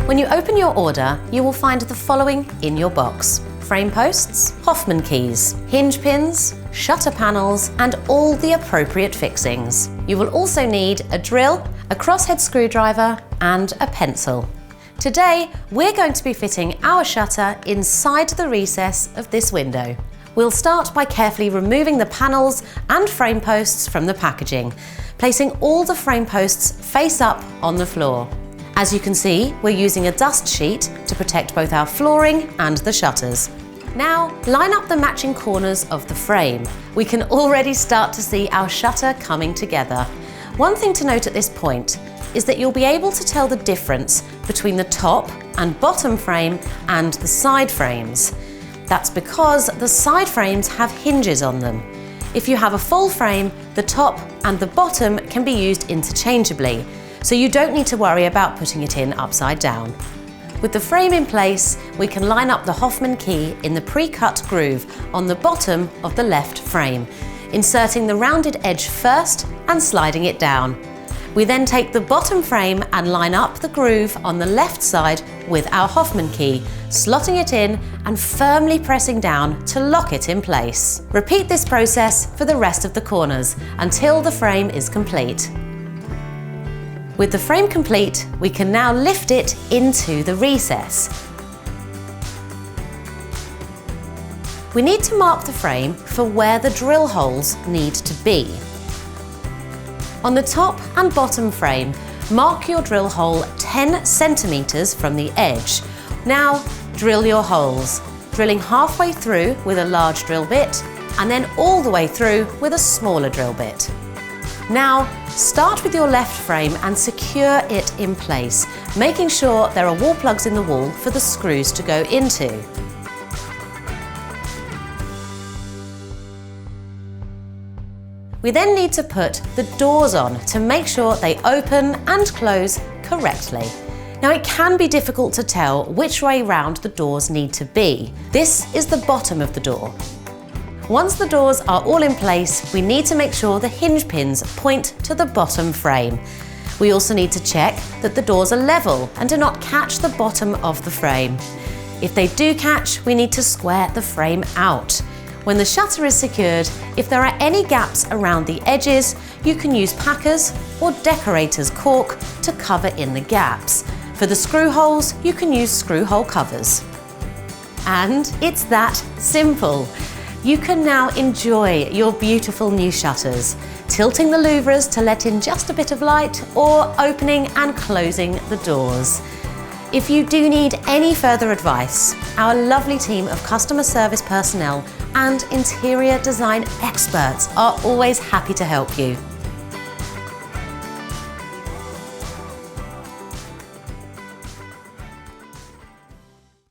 When you open your order, you will find the following in your box: frame posts, Hoffman keys, hinge pins, shutter panels, and all the appropriate fixings. You will also need a drill, a crosshead screwdriver, and a pencil. Today, we're going to be fitting our shutter inside the recess of this window. We'll start by carefully removing the panels and frame posts from the packaging, placing all the frame posts face up on the floor. As you can see, we're using a dust sheet to protect both our flooring and the shutters. Now, line up the matching corners of the frame. We can already start to see our shutter coming together. One thing to note at this point is that you'll be able to tell the difference between the top and bottom frame and the side frames. That's because the side frames have hinges on them. If you have a full frame, the top and the bottom can be used interchangeably, so you don't need to worry about putting it in upside down. With the frame in place, we can line up the Hoffman key in the pre-cut groove on the bottom of the left frame, inserting the rounded edge first and sliding it down. We then take the bottom frame and line up the groove on the left side with our Hoffman key, slotting it in and firmly pressing down to lock it in place. Repeat this process for the rest of the corners until the frame is complete. With the frame complete, we can now lift it into the recess. We need to mark the frame for where the drill holes need to be. On the top and bottom frame, mark your drill hole 10 centimeters from the edge. Now, drill your holes, drilling halfway through with a large drill bit and then all the way through with a smaller drill bit. Now, start with your left frame and secure it in place, making sure there are wall plugs in the wall for the screws to go into. We then need to put the doors on to make sure they open and close correctly. Now, it can be difficult to tell which way round the doors need to be. This is the bottom of the door. Once the doors are all in place, we need to make sure the hinge pins point to the bottom frame. We also need to check that the doors are level and do not catch the bottom of the frame. If they do catch, we need to square the frame out. When the shutter is secured, if there are any gaps around the edges, you can use packers or decorator's cork to cover in the gaps. For the screw holes, you can use screw hole covers. And it's that simple. You can now enjoy your beautiful new shutters, tilting the louvres to let in just a bit of light or opening and closing the doors. If you do need any further advice, our lovely team of customer service personnel and interior design experts are always happy to help you.